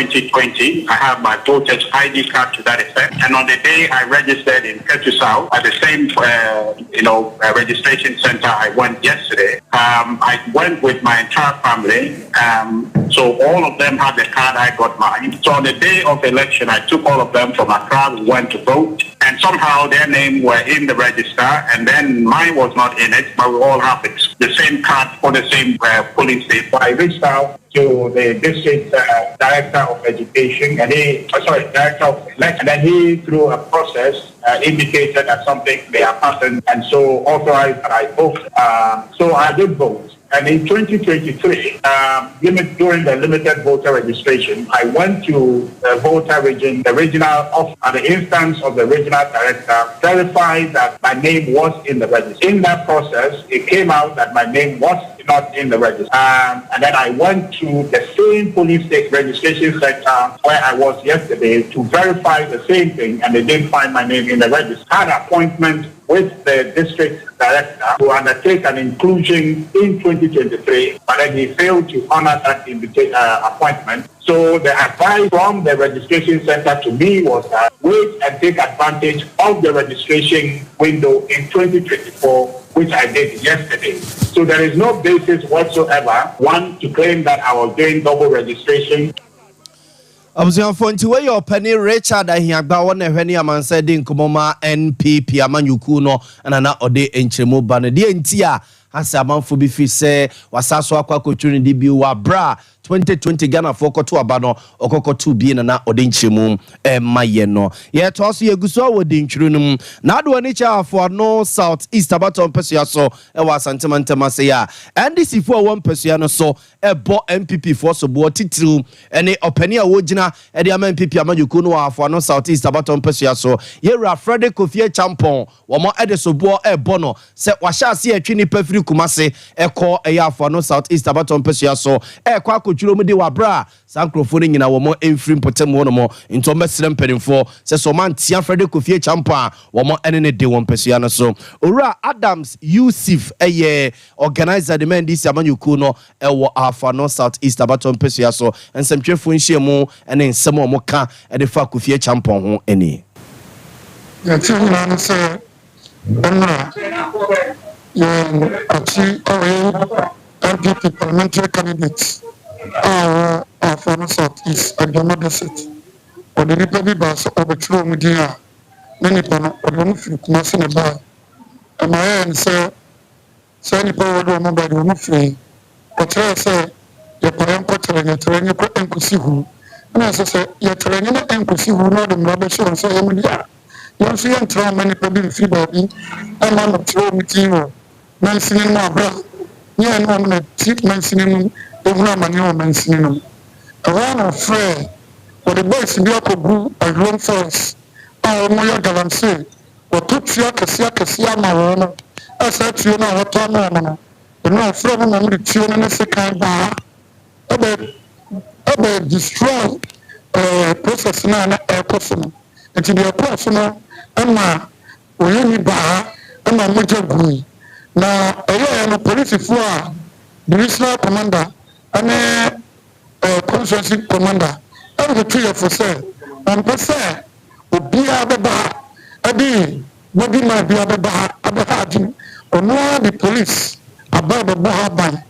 2020. I have my voter's ID card to that effect. And on the day I registered in Ketusau at the same, registration center I went yesterday, I went with my entire family. So all of them had the card, I got mine. So on the day of election, I took all of them from Accra, we went to vote. And somehow their name were in the register, and then mine was not in it, but we all have the same card for the same polling station. So I reached out to the district director of education, and director of election, and then he, through a process, indicated that something may have happened, and so authorized that I vote. So I did vote. And in 2023, during the limited voter registration, I went to the voter region, the regional office, at the instance of the regional director, verified that my name was in the register. In that process, it came out that my name was not in the register. And then I went to the same police state registration center where I was yesterday to verify the same thing, and they didn't find my name in the register. I had an appointment with the district director to undertake an inclusion in 2023, but then he failed to honor that appointment. So the advice from the registration center to me was that wait and take advantage of the registration window in 2024, which I did yesterday. So there is no basis whatsoever, one, to claim that I was doing double registration. Abusuafo nti we your penny Richard ahiagba wona hwani amansa de nkomoma NPP amanyuku no na ode enchiremu ba no de nti a hasa amanfo bi fi se wasaso akwa kotwini di bi wa bra 2020 Ghana for koto aba no okokoto bi na ode nchiremu maye no ye to so ye guso wode nchuru num na ado ani cha afo no south east abaton pesua so e wa santemantema se ya NDC fo won pesua no so ebo MPP for so bo titiru ene opani a wogina e de ama MPP amanyuku no afo no south east abaton pesua so ye ra Frederick Kofie Champon wo mo e de so bo ebo no se wa sha se atwi ni pafiri kumase e ko e ya afo no south east abaton pesua so e kwa kotwiro mu de wa bra sankrofo nyina wo mo emfiri potem wo no mo into mesrem pedinfo se so man tia Frederick Kofie Champon wo mo ene ne de won pesua no so ora Adams Yusuf eye organizer the men this amanyuku no e wo afo no south east abaton pesua so ensemtwefo nhyiemu ene nsem o mo ka e de fa Kofie Champon ho eni ya tuna no se ona ya ati MPP parliamentary candidates for the south east and the other seat or the Republic bus of the true media many people don't feel nothing about and my end say power don't nobody will free but I say your parent portrait your terrain you put who and I say your terrain you who know them rubbish and say you see and try many people free body and I'm not true media man singing my brother yeah no man cheap man singing over manual man singing around a friend for the boys in the upper group and room force our moya galancy or took Sia Marona as I tune out what time and no from the tune and a second bar about destroy process na air personal and to be a personal and my we bar and my major gui now a police for divisional commander and constituency commander and the three for sale and per se obi ababa abi body might be ababa or no the police ababa ban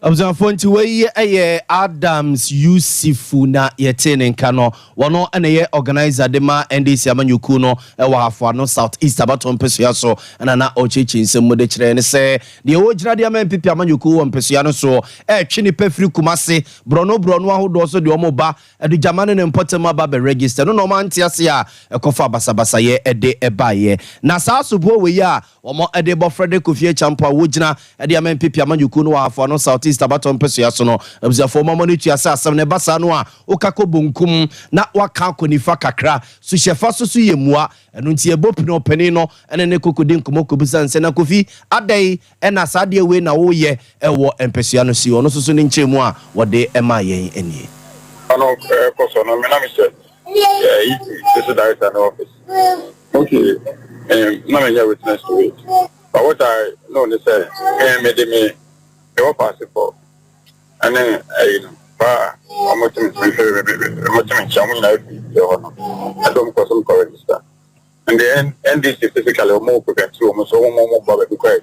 Abzanfo nti we ye Adams Yusufu na yetene nka no wono ene ye organizer de ma NDC amanyuku no e wa hafo no south east abaton pesua so na ochechi nsem de kire ne se de ogira de ama MPP amanyuku wo pesua no so e twe ni pafiri kumase brono ahodo so de omoba edu jamane ne important ma ba be register no man tiase a ekofa basabasa ye ede ebaye na saa so bo we ya omo ede bo Frederick Kofie Champon wo gina ede ama MPP amanyuku no wa hafo no south Stabaton pesua so no abuzafo mamoni tuasa asem ne basa no a okako bonkum na waka konifa kakra so hyefa so yemua eno nti ebopini opani no ene ne kokodi nkomo bisa nse na Kofi adai ena sade we na wo ye ewo empesua no si ono so ne nchemu a wode ema yen eni ano koso no me na me say this is director in office okay na me here witness to it but what I know they say me de me they were passing for and then pa almost me I don't cause some register. And the NDC physically more prevent you almost more bother because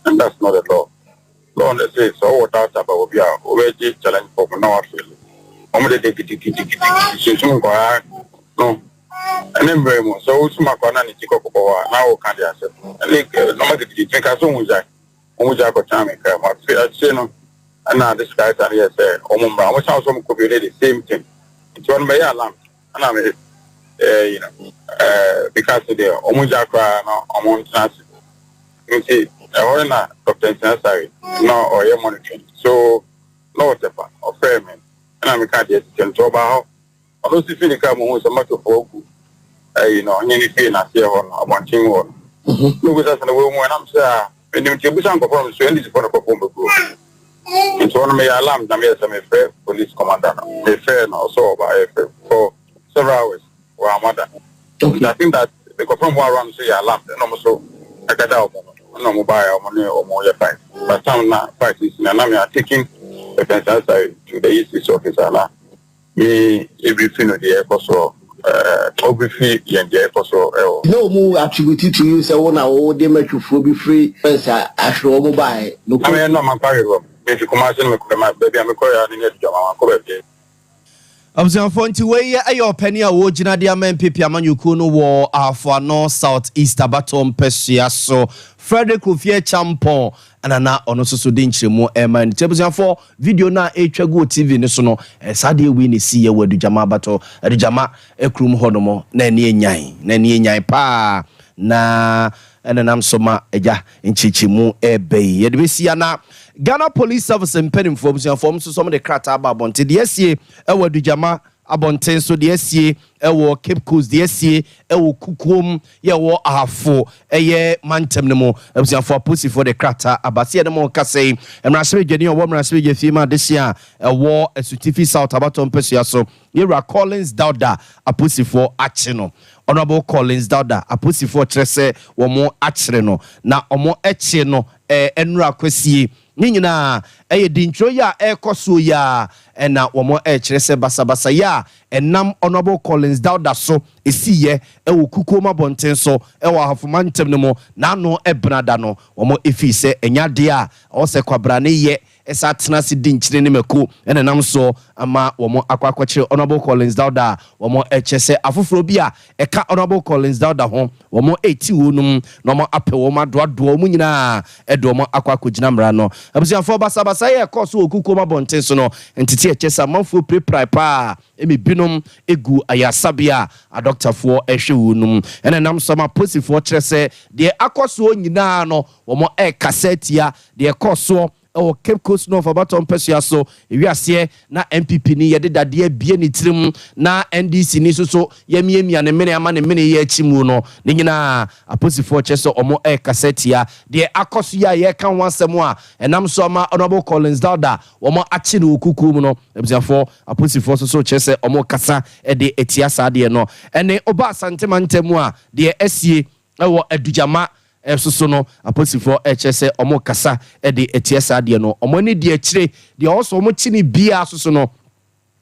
and that's not the law. Law on the say so what out about we are already challenge for now feel. Almost no. And then very much so my corner is to go now can they accept. And like no the think as soon as I got time I say no. And now this guy are here say Omumba which also could be the same thing. It's one by alarm. And I mean because today Omuja cry now among chance. You see or na Dr. Insensari no or your monitoring. So no whatever or fair man. And I'm can't just control about how those feel the come on so much of folk any pain I see on about ching one. Look at us in the way when I'm saying when you keep some performance so this for a performance. It's one of my alarm that me some fair police commander. They fair now so by for several hours or a mother. I think that because from where I'm say alarm no so I got out no mobile money or more fight. But some now fight is and I'm taking the fence outside to the east officer la. Me everything of the air so obviously and the air so no more attributed to you so one all they make you free fence actual mobile no I mean no man carry room. If you come out and my baby, I'm going to go Abusafo nti wey ayo pani a wo gina dia man pepe amanyuku no wo afo no south east abatom pesua so Frederick Rufie Champon anana ono soso de nchiremu man abusafo video na etwago TV ne so no sade we ne si ye wadujama abato adujama ekrum honomo na ne enyan pa na enenam soma eja nchichimu ebei ye de besia na Ghana Police Service impeding for form so some of the crata about the SCA ewo dujama abonten so the SCA ewo Cape Coast the SCA ewo kukum ye wo ahafo eye mantem ne mo ebusia for pussy for the crata abase ne mo kase emrasebe dwani owo emrasebe je fima this year ewo esutifi south abaton pesua so Yera Collins Dauda apusi for achino Honorable Collins Dauda apusi for trese wo mo achire no na omo eche no enura kwesi ni nyina dintro ya ekoso ya na womo kire se basabasa ya enam Honorable Collins Dauda so esiye ewo kukoma bonten so ewo hafomantem ne mo na no ebrada no womo efi se enyade a o se kwabra ne ye esa tena si dinchire ne meko enam so ama womo akwakwakire Honorable Collins Dauda womo echese afoforo bi a eka Honorable Collins Dauda ho womo eti wonum no mo ape womo adoado mu nyina edomo akwakogina mra no abusiafo basabasa ye koso okukoma bonten so no entiti echesa manfo prepare pa emi binom egu ayasabia a doctor for ehwewunum enam so ma posifo kyerese de akoso nyina no womo cassette de koso o Cape Coast no for baton pesua so ewiase na MPP ni yede dade bie ni tirim na NDC ni so yemiemia ne mene ama ne mene ye achimu no ne nyina aposifo cheso omo cassette de akoso ye kan wansem a enam so ma Honorable Collins Dauda omo achi no okuku mu no ebiafo aposifo so chese omo kasa de etiasa de no ene oba santemantemu a de esie ewo adujama so no aposifo chese omo kasa de etiasa de no omo ni de akire de also omo chini bia so no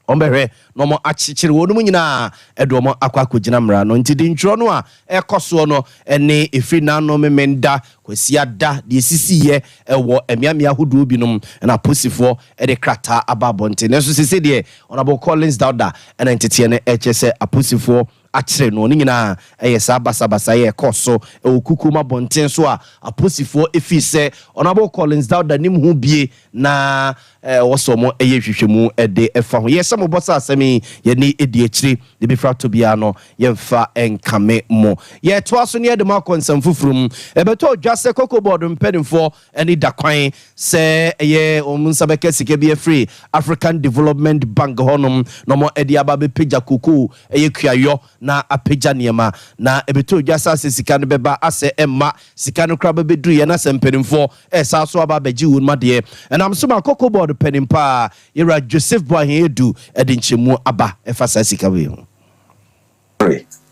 ombehwe no mo achichire wonu nyina edomo akwakogina mra no nti di ntro no a ekoso no ene efri na no memenda kwasia da de sisiye ewo emiamia hodo binom na aposifo de krata ababonte neso sisi de Honorable Collins Dauda ena entete ne hse aposifo achire no nyina eyesa basabasa ye koso okukuma bonten so a aposifo efise Honorable Collins Dauda nim hu bie na wosomo eyehwehwemu de efa ho yesa mo bosa asemi ye ni edi achire de bifra to bia no yemfa enkame mo ye to aso ne de makonsam fufurum ebeto dwase kokoboard mpedinfo eni dakwan se ye omunsa beke sike bia free African Development Bank honum no mo edi aba be peja kuku eye kuayo na apeja niema na ebeto dwasa sika no beba ase emma sika no kra be duru ye na sempedinfo esa so aba beji wonma de enam so kokoboard penimpa Yera Joseph Boahen edu edinchemu aba efasa sika we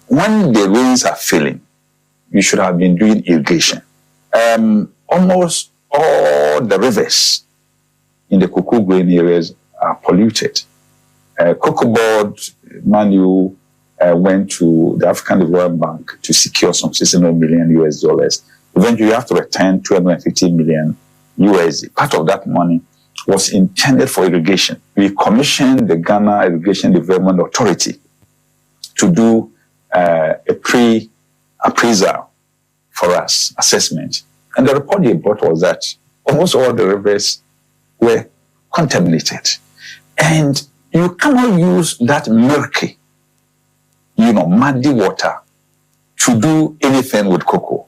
when the rains are failing you should have been doing irrigation. Almost all the rivers in the cocoa growing areas are polluted. Cocoa Board Manu went to the African Development Bank to secure some 600 million US dollars. Eventually, you have to return 250 million USD. Part of that money was intended for irrigation. We commissioned the Ghana Irrigation Development Authority to do a pre-appraisal for us, assessment. And the report they brought was that almost all the rivers were contaminated. And you cannot use that murky, muddy water to do anything with cocoa.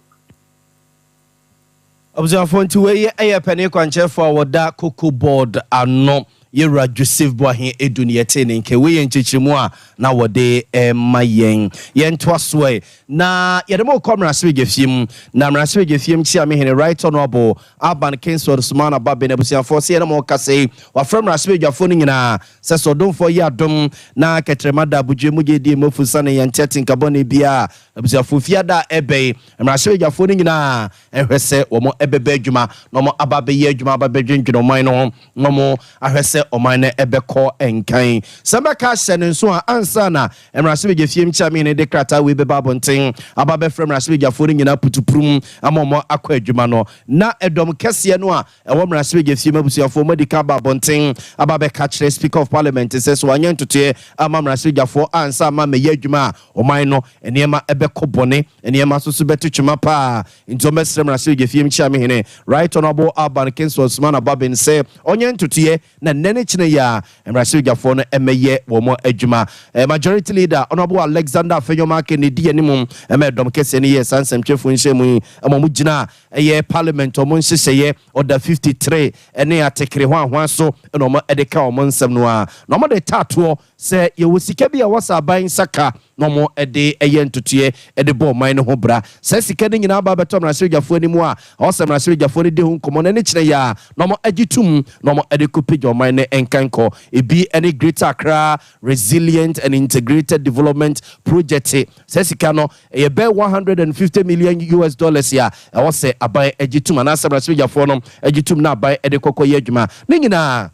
Observe to where a penny quancher for that cocoa board are not. Yera Joseph Boahin Edunietene nke we yenchichimu a na wode mayen yen twaswe na yedemo komra swegefiem na mra swegefiem chia me hene right honorable Aban Kingsford Sumana Babe na busia for se yedemo kase wa from ra swegafo ni nyina se so don for ya dom na ketremada budwe muje die mofusa ne yentetin kabone bia busia fo fiada ebe mra swegafo ni nyina ehwese wo mo ebebe adwuma no mo ababe ye adwuma ababe dwendweno man no mo ahwese omane ebeko enkan sambaka sene so ansa na emrase begefiem chame ne dekrata we be babonten ababe frem rase begafori nyina putuprum amomo akwa adwuma no na edom kese no a ewo mrase begefiem abusuafo medical babonten ababe kachre speaker of parliament says wanyen tote ama mrase begafo ansa ma meye adwuma oman no enema ebeko bone enema soso betutwuma pa intomesrem rase begefiem chame ne right honorable Aban Kingsford Sumana Babin say onyen tote na nene chine ya emrase begafo no emeye wo mo adwuma majority leader honorable Alexander Fenyoma Kennedy animum emedom kese ne ye sansem twefo nhemu amomu gina eye parliament omo nhyehyeye order 53 ene atekere hwan so eno mo edeka omo nsem no a no mo de tato se ye wosika bia wasa ban saka no mo ede eye ntutue ede bo man no ho bra se sika ne nyina ba beto emrase begafo animu a awosem emrase begafo ne de hu komo ne chine ya no mo agitum no mo ede kopije man ne enkanko ebi any Greater Accra resilient and integrated development project sesika no e be 150 million US dollars ya e wo se abai agitum na asabra so no agitum na abai ede kokoye adwuma ne nyina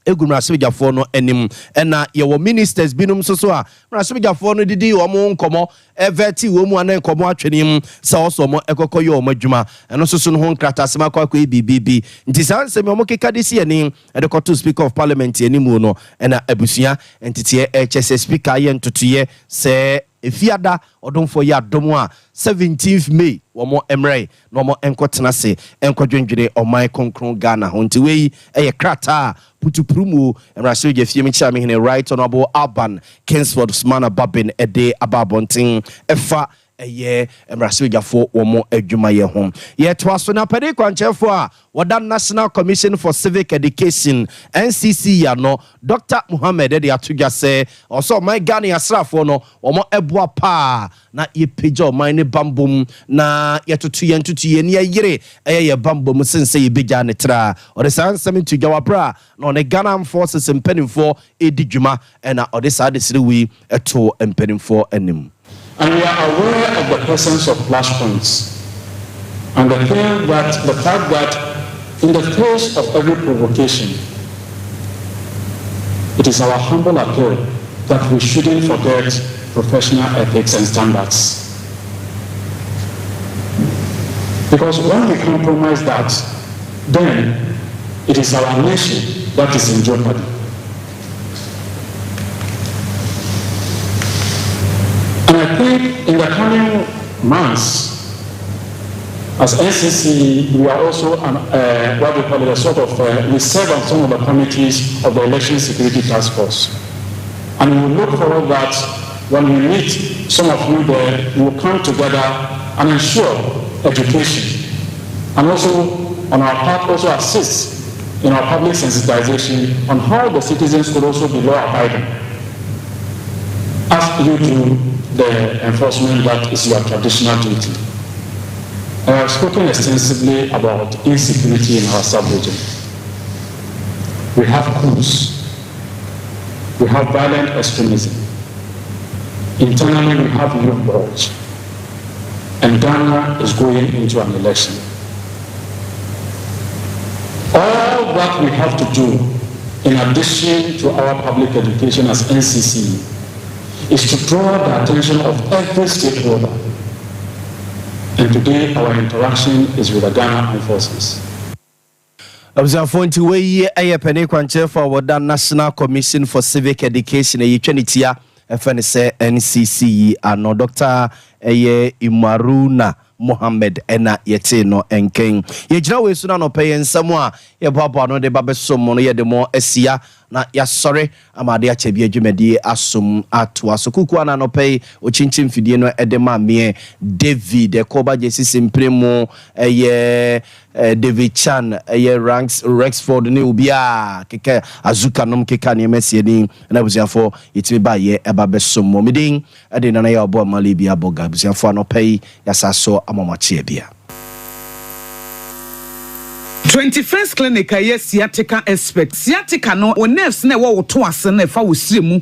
egumrasebejafo no enim ena ye ministers binum so a mrasebejafo no didi omo nkomo everti wo mu anan nkomo atwenim sa oso mo ekokoye omo adwuma eno so no ho nkratasema kwa BBB nti sansem omo kekadisi eni edekoto speaker of parliament enimu no ena abusua entiti HS speaker ye ntotoye se efiada odonfo ya domo a 17th May womo emre no mo enkotena se enkodwendwere oman konkron Ghana ho nti wei eye krata putuprumu emrase gefiem chia me hene right honorable Aban Kingsford Sumana Babin ede ababonten efa eye emrase gafo womo adwuma ye ho ye toaso na pade kwanchefo a wada National Commission for Civic Education NCC ya no Dr. Muhammad ede atugya se oso my Ghana asrafo no womo eboa pa na ye pejo man ne bambom na yetotu ye ne yire ye bambom sense ye beja ne tra ode san semi to gawa bra no ne Ghana forces empenimfo edidwuma na ode sa de sire eto empenimfo anim. And we are aware of the presence of flashpoints and the fact that in the face of every provocation, it is our humble appeal that we shouldn't forget professional ethics and standards. Because when we compromise that, then it is our nation that is in jeopardy. And I think in the coming months, as NCC, we are also what we call it a sort of, we serve on some of the committees of the Election Security Task Force. And we look forward that when we meet some of you there, we will come together and ensure education. And also, on our part, also assist in our public sensitization on how the citizens could also be law-abiding. As you do the enforcement that is your traditional duty. I have spoken extensively about insecurity in our sub-region. We have coups. We have violent extremism. Internally, we have youth boards. And Ghana is going into an election. All that we have to do in addition to our public education as NCC, is to draw the attention of every stakeholder. And today, our interaction is with the Ghana Armed Forces. Abusuafo nti weyi eye pene kwanche for the National Commission for Civic Education e twanitia efene se NCC ano Dr. eye Imaruna Mohammed ena yete no enken ye gina we suna no pay nsam a ye papa no de babesom no ye de mo asia na ya sorry amade ache bi adwumadi asom ato asokuku ana no pay ochinchim fidie no edema me David e ko ba jesi simpremo eye David Chan eye ranks Rexford ne ubia keke azuka nom keka ne mesie ni na busiafo yitimi ba ye eba besom mo midin ade na ya obo mali bia boga busiafo no pay ya saso amamache bia 21st clinic yes sciatica expert sciatica no o nerves na wo to ase na fa wo sire mu